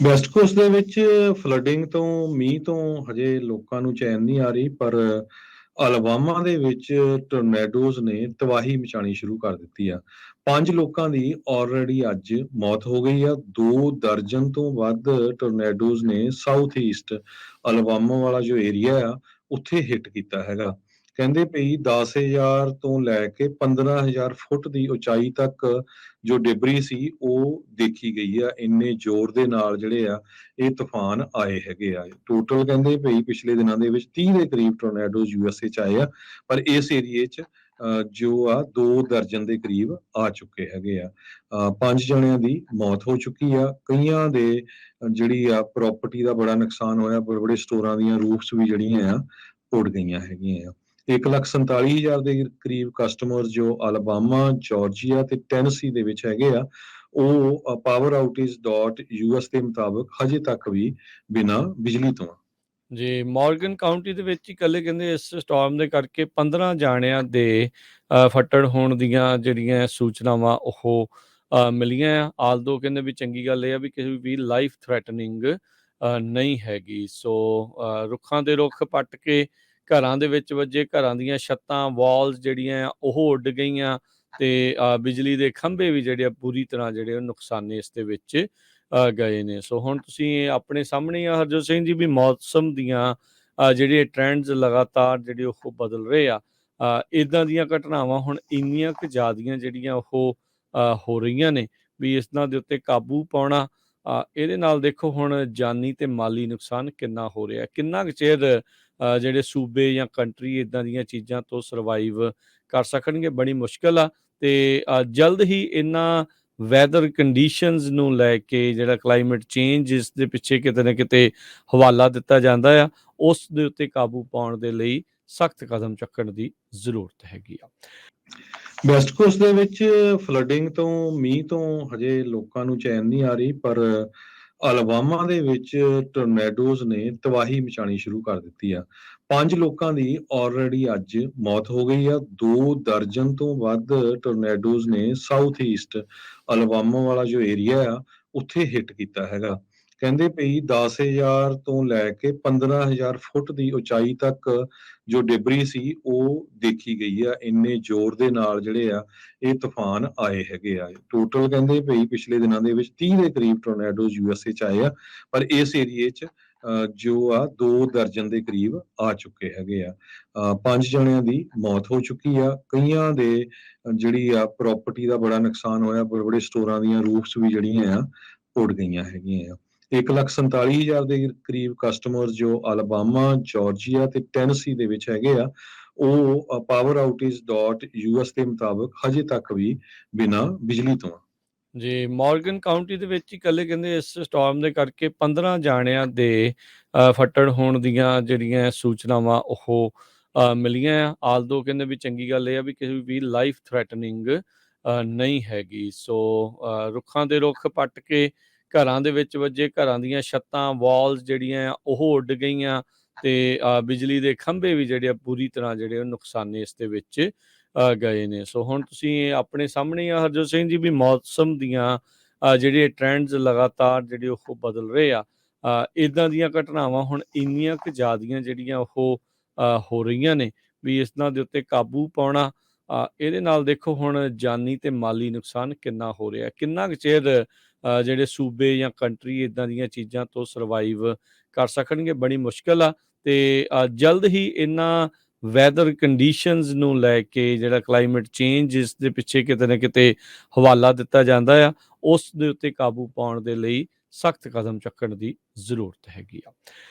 West cost ਦੇ ਵਿੱਚ flooding ਤੋਂ ਮੀਂਹ ਤੋਂ ਹਜੇ ਲੋਕਾਂ ਨੂੰ ਚੈਨ ਨਹੀਂ ਆ ਰਹੀ, ਪਰ ਅਲਬਾਮਾ ਦੇ ਵਿੱਚ ਟੋਰਨੈਡੋਜ਼ ਨੇ ਤਬਾਹੀ ਮਚਾਣੀ ਸ਼ੁਰੂ ਕਰ ਦਿੱਤੀ ਆ। 5 ਲੋਕਾਂ ਦੀ ਆਲਰੇਡੀ ਅੱਜ ਮੌਤ ਹੋ ਗਈ ਆ। 2 ਦਰਜਨ ਤੋਂ ਵੱਧ ਟੋਰਨੈਡੋਜ਼ ਨੇ ਸਾਊਥ ਈਸਟ ਅਲਬਾਮਾ ਵਾਲਾ ਜੋ ਏਰੀਆ ਆ ਉੱਥੇ ਹਿੱਟ ਕੀਤਾ ਹੈਗਾ। ਕਹਿੰਦੇ ਪਈ 10,000 ਤੋਂ ਲੈ ਕੇ 15,000 ਫੁੱਟ ਦੀ ਉਚਾਈ ਤੱਕ ਜੋ ਡਿਬਰੀ ਸੀ ਉਹ ਦੇਖੀ ਗਈ ਆ। ਇੰਨੇ ਜ਼ੋਰ ਦੇ ਨਾਲ ਜਿਹੜੇ ਆ ਇਹ ਤੂਫਾਨ ਆਏ ਹੈਗੇ ਆ। ਟੋਟਲ ਕਹਿੰਦੇ ਪਈ ਪਿਛਲੇ ਦਿਨਾਂ ਦੇ ਵਿੱਚ 30 ਦੇ ਕਰੀਬ ਟੋਰਨੈਡੋ ਯੂਐਸਏ ਚ ਆਏ ਆ, ਪਰ ਇਸ ਏਰੀਏ ਚ ਜੋ ਆ 2 ਦਰਜਨ ਦੇ ਕਰੀਬ ਆ ਚੁੱਕੇ ਹੈਗੇ ਆ। 5 ਜਣਿਆਂ ਦੀ ਮੌਤ ਹੋ ਚੁੱਕੀ ਆ। ਕਈਆਂ ਦੇ ਜਿਹੜੀ ਆ ਪ੍ਰਾਪਰਟੀ ਦਾ ਬੜਾ ਨੁਕਸਾਨ ਹੋਇਆ। ਬੜੇ ਬੜੇ ਸਟੋਰਾਂ ਦੀਆਂ ਰੂਫਸ ਵੀ ਜਿਹੜੀਆਂ ਆ ਉੱਡ ਗਈਆਂ ਹੈਗੀਆਂ ਆ। 1,47,000 ਦੇ ਕਰੀਬ ਕਸਟਮਰ ਜੋ ਅਲਬਾਮਾ, ਜਾਰਜੀਆ ਤੇ ਟੈਨਸੀ ਦੇ ਵਿੱਚ ਹੈਗੇ ਆ, ਉਹ ਪਾਵਰ ਆਊਟੇਜ ਡਾਟ ਯੂਐਸ ਦੇ ਮੁਤਾਬਕ ਹਜੇ ਤੱਕ ਵੀ ਬਿਨਾਂ ਬਿਜਲੀ ਤੋਂ ਆ। ਜੀ, ਮਾਰਗਨ ਕਾਊਂਟੀ ਦੇ ਵਿੱਚ ਹੀ ਇਕੱਲੇ ਕਹਿੰਦੇ ਇਸ ਸਟਾਰਮ ਦੇ ਕਰਕੇ 15 ਜਾਣਿਆਂ ਦੇ ਫੱਟੜ ਹੋਣ ਦੀਆਂ ਜਿਹੜੀਆਂ ਸੂਚਨਾਵਾਂ ਉਹ ਮਿਲੀਆਂ ਆ। ਆਲਦੋ ਕਹਿੰਦੇ ਵੀ ਚੰਗੀ ਗੱਲ ਇਹ ਆ ਵੀ ਕਿਸੇ ਵੀ ਲਾਈਫ ਥ੍ਰੈਟਨਿੰਗ ਨਹੀਂ ਹੈਗੀ। ਸੋ ਰੁੱਖਾਂ ਦੇ ਰੁੱਖ ਪੱਟ ਕੇ ਘਰਾਂ ਦੇ ਵਿੱਚ ਵੱਜੇ, ਘਰਾਂ ਦੀਆਂ ਛੱਤਾਂ ਵਾਲਸ ਜਿਹੜੀਆਂ ਆ ਉਹ ਉੱਡ ਗਈਆਂ ਤੇ ਬਿਜਲੀ ਦੇ ਖੰਭੇ ਵੀ ਜਿਹੜੇ ਆ ਪੂਰੀ ਤਰ੍ਹਾਂ ਜਿਹੜੇ ਉਹ ਨੁਕਸਾਨੇ ਇਸ ਦੇ ਵਿੱਚ ਗਏ ਨੇ। ਸੋ ਹੁਣ ਤੁਸੀਂ ਆਪਣੇ ਸਾਹਮਣੇ ਆ ਹਰਜੋਤ ਸਿੰਘ ਜੀ ਵੀ ਮੌਸਮ ਦੀਆਂ ਜਿਹੜੇ ਟ੍ਰੈਂਡਸ ਲਗਾਤਾਰ ਜਿਹੜੇ ਉਹ ਬਦਲ ਰਹੇ ਆ। ਇੱਦਾਂ ਦੀਆਂ ਘਟਨਾਵਾਂ ਹੁਣ ਇੰਨੀਆਂ ਕੁ ਜ਼ਿਆਦੀਆਂ ਜਿਹੜੀਆਂ ਉਹ ਹੋ ਰਹੀਆਂ ਨੇ ਵੀ ਇਸਨਾਂ ਦੇ ਉੱਤੇ ਕਾਬੂ ਪਾਉਣਾ, ਇਹਦੇ ਨਾਲ ਦੇਖੋ ਹੁਣ ਜਾਨੀ ਤੇ ਮਾਲੀ ਨੁਕਸਾਨ ਕਿੰਨਾ ਹੋ ਰਿਹਾ। ਕਿੰਨਾ ਕੁ ਚਿਰ ਜਿਹੜੇ ਸੂਬੇ ਜਾਂ ਕੰਟਰੀ ਇੱਦਾਂ ਦੀਆਂ ਚੀਜ਼ਾਂ ਤੋਂ ਸਰਵਾਈਵ ਕਰ ਸਕਣਗੇ, ਬੜੀ ਮੁਸ਼ਕਿਲ ਆ। ਤੇ ਜਲਦ ਹੀ ਇਹਨਾਂ ਵੈਦਰ ਕੰਡੀਸ਼ਨਸ ਨੂੰ ਲੈ ਕੇ ਜਿਹੜਾ ਕਲਾਈਮੇਟ ਚੇਂਜ ਇਸ ਦੇ ਪਿੱਛੇ ਕਿਤੇ ਨਾ ਕਿਤੇ ਹਵਾਲਾ ਦਿੱਤਾ ਜਾਂਦਾ ਆ, ਉਸ ਦੇ ਉੱਤੇ ਕਾਬੂ ਪਾਉਣ ਦੇ ਲਈ ਸਖਤ ਕਦਮ ਚੁੱਕਣ ਦੀ ਜ਼ਰੂਰਤ ਹੈਗੀ ਆ। ਵੈਸਟ ਕੋਸਟ ਦੇ ਵਿੱਚ ਫਲੱਡਿੰਗ ਤੋਂ ਮੀਂਹ ਤੋਂ ਹਜੇ ਲੋਕਾਂ ਨੂੰ ਚੈਨ ਨਹੀਂ ਆ ਰਹੀ, ਪਰ ਅਲਬਾਮਾ ਦੇ ਵਿੱਚ ਟੋਰਨੈਡੋਜ਼ ਨੇ ਤਬਾਹੀ ਮਚਾਣੀ ਸ਼ੁਰੂ ਕਰ ਦਿੱਤੀ ਆ। 5 ਲੋਕਾਂ ਦੀ ਆਲਰੇਡੀ ਅੱਜ ਮੌਤ ਹੋ ਗਈ ਆ। 2 ਦਰਜਨ ਤੋਂ ਵੱਧ ਟੋਰਨੈਡੋਜ਼ ਨੇ ਸਾਊਥ ਈਸਟ ਅਲਬਾਮਾ ਵਾਲਾ ਜੋ ਏਰੀਆ ਆ ਉੱਥੇ ਹਿੱਟ ਕੀਤਾ ਹੈਗਾ। ਕਹਿੰਦੇ ਪਈ 10,000 ਤੋਂ ਲੈ ਕੇ 15,000 ਫੁੱਟ ਦੀ ਉਚਾਈ ਤੱਕ ਜੋ ਡਿਬਰੀ ਸੀ ਉਹ ਦੇਖੀ ਗਈ ਆ। ਇੰਨੇ ਜ਼ੋਰ ਦੇ ਨਾਲ ਜਿਹੜੇ ਆ ਇਹ ਤੂਫਾਨ ਆਏ ਹੈਗੇ ਆ। ਟੋਟਲ ਕਹਿੰਦੇ ਪਈ ਪਿਛਲੇ ਦਿਨਾਂ ਦੇ ਵਿੱਚ 30 ਦੇ ਕਰੀਬ ਟੋਰਨੈਡੋ ਯੂਐਸਏ ਚ ਆਏ ਆ, ਪਰ ਇਸ ਏਰੀਏ ਚ ਜੋ ਆ 2 ਦਰਜਨ ਦੇ ਕਰੀਬ ਆ ਚੁੱਕੇ ਹੈਗੇ ਆ। 5 ਜਣਿਆਂ ਦੀ ਮੌਤ ਹੋ ਚੁੱਕੀ ਆ। ਕਈਆਂ ਦੇ ਜਿਹੜੀ ਆ ਪ੍ਰਾਪਰਟੀ ਦਾ ਬੜਾ ਨੁਕਸਾਨ ਹੋਇਆ। ਬੜੇ ਬੜੇ ਸਟੋਰਾਂ ਦੀਆਂ ਰੂਫਸ ਵੀ ਜਿਹੜੀਆਂ ਆ ਉੱਡ ਗਈਆਂ ਹੈਗੀਆਂ ਆ। 1,47,000 ਦੇ ਕਰੀਬ ਕਸਟਮਰ ਜੋ ਅਲਬਾਮਾ, ਜਾਰਜੀਆ ਤੇ ਟੈਨਸੀ ਦੇ ਵਿੱਚ ਹੈਗੇ ਆ, ਉਹ ਪਾਵਰ ਆਊਟੇਜ ਡਾਟ ਯੂਐਸ ਦੇ ਮੁਤਾਬਕ ਹਜੇ ਤੱਕ ਵੀ ਬਿਨਾਂ ਬਿਜਲੀ ਤੋਂ ਆ। ਜੀ, ਮਾਰਗਨ ਕਾਊਂਟੀ ਦੇ ਵਿੱਚ ਹੀ ਇਕੱਲੇ ਕਹਿੰਦੇ ਇਸ ਸਟਾਰਮ ਦੇ ਕਰਕੇ 15 ਜਾਣਿਆਂ ਦੇ ਫੱਟੜ ਹੋਣ ਦੀਆਂ ਜਿਹੜੀਆਂ ਸੂਚਨਾਵਾਂ ਉਹ ਮਿਲੀਆਂ ਆ। ਆਲਦੋ ਕਹਿੰਦੇ ਵੀ ਚੰਗੀ ਗੱਲ ਇਹ ਆ ਵੀ ਕਿਸੇ ਵੀ ਲਾਈਫ ਥ੍ਰੈਟਨਿੰਗ ਨਹੀਂ ਹੈਗੀ। ਸੋ ਰੁੱਖਾਂ ਦੇ ਰੁੱਖ ਪੱਟ ਕੇ ਘਰਾਂ ਦੇ ਵਿੱਚ ਵੱਜੇ, ਘਰਾਂ ਦੀਆਂ ਛੱਤਾਂ ਵਾਲਸ ਜਿਹੜੀਆਂ ਆ ਉਹ ਉੱਡ ਗਈਆਂ ਤੇ ਬਿਜਲੀ ਦੇ ਖੰਭੇ ਵੀ ਜਿਹੜੇ ਆ ਪੂਰੀ ਤਰ੍ਹਾਂ ਜਿਹੜੇ ਉਹ ਨੁਕਸਾਨੇ ਇਸ ਦੇ ਵਿੱਚ ਗਏ ਨੇ। ਸੋ ਹੁਣ ਤੁਸੀਂ ਆਪਣੇ ਸਾਹਮਣੇ ਆ ਹਰਜੋਤ ਸਿੰਘ ਜੀ ਵੀ ਮੌਸਮ ਦੀਆਂ ਜਿਹੜੇ ਟ੍ਰੈਂਡਸ ਲਗਾਤਾਰ ਜਿਹੜੇ ਉਹ ਬਦਲ ਰਹੇ ਆ। ਇੱਦਾਂ ਦੀਆਂ ਘਟਨਾਵਾਂ ਹੁਣ ਇੰਨੀਆਂ ਕੁ ਜ਼ਿਆਦੀਆਂ ਜਿਹੜੀਆਂ ਉਹ ਹੋ ਰਹੀਆਂ ਨੇ ਵੀ ਇਸਨਾਂ ਦੇ ਉੱਤੇ ਕਾਬੂ ਪਾਉਣਾ, ਇਹਦੇ ਨਾਲ ਦੇਖੋ ਹੁਣ ਜਾਨੀ ਤੇ ਮਾਲੀ ਨੁਕਸਾਨ ਕਿੰਨਾ ਹੋ ਰਿਹਾ। ਕਿੰਨਾ ਕੁ ਚਿਰ ਜਿਹੜੇ ਸੂਬੇ ਜਾਂ ਕੰਟਰੀ ਇੱਦਾਂ ਦੀਆਂ ਚੀਜ਼ਾਂ ਤੋਂ ਸਰਵਾਈਵ ਕਰ ਸਕਣਗੇ, ਬੜੀ ਮੁਸ਼ਕਿਲ ਆ। ਤੇ ਜਲਦ ਹੀ ਇਹਨਾਂ ਵੈਦਰ ਕੰਡੀਸ਼ਨਸ ਨੂੰ ਲੈ ਕੇ ਜਿਹੜਾ ਕਲਾਈਮੇਟ ਚੇਂਜ ਇਸ ਦੇ ਪਿੱਛੇ ਕਿਤੇ ਨਾ ਕਿਤੇ ਹਵਾਲਾ ਦਿੱਤਾ ਜਾਂਦਾ ਆ, ਉਸ ਦੇ ਉੱਤੇ ਕਾਬੂ ਪਾਉਣ ਦੇ ਲਈ ਸਖਤ ਕਦਮ ਚੁੱਕਣ ਦੀ ਜ਼ਰੂਰਤ ਹੈਗੀ ਆ।